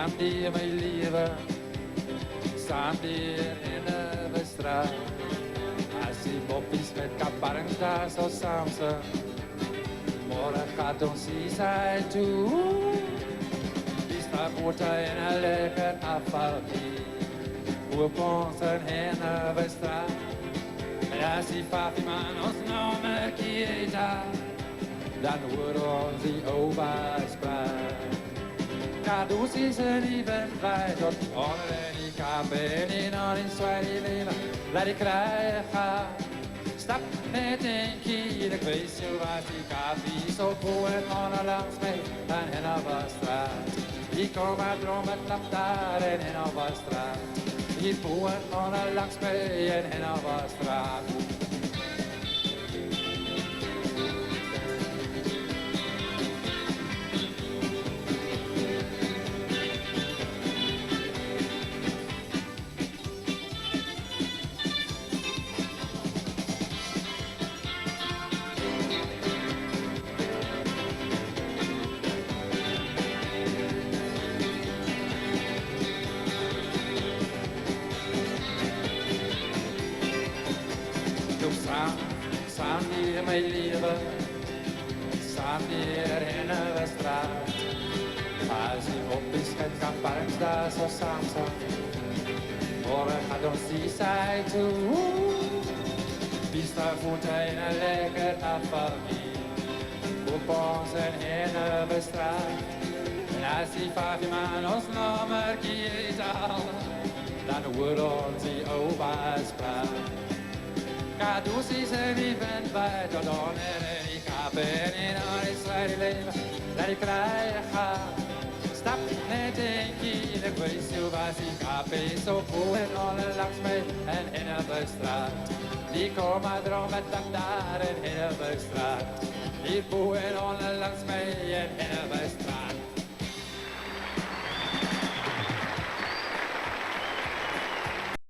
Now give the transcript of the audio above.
Staan hier mijn lieve, staan hier in de straat. Als die moppies met kabarens daar zo samen zijn. Morgen gaat ons zij toe. Die staat water in een lekker afvalgebied. Op onze Hennebestraat. En als die papiman ons nou merkt, dan wordt onze overspraak. Cadeaus is een event bij tot onder die kapen in een zwaai leven. Laat ik krijgen. Stap met een keer, ik weet je wat die kapi zo boven onder langs mij en Hennebestraat. Ik kom uit dromen, klap daar in Hennebestraat. Ik boven onder langs mij en Hennebestraat. Staan hier mijn lieve, staan hier in de straat. Als je op is met kabarens daar zo samen zijn. Morgen gaat ons die zij toe. Wie staat voeten in een lekker afvalgebied. Op onze Hennebestraat. En als die papiman ons nummer kiest al, dan wordt ons die overspraak. Cadeaus is een event bij tot onder die kapen in een zwaai leven. Laat ik krijgen. Stap met een keer, ik weet je wat die kapen zo boven onder langs mij en Hennebestraat. Die komen erom met dat daar in Hennebestraat. Die boven onder langs mij en Hennebestraat.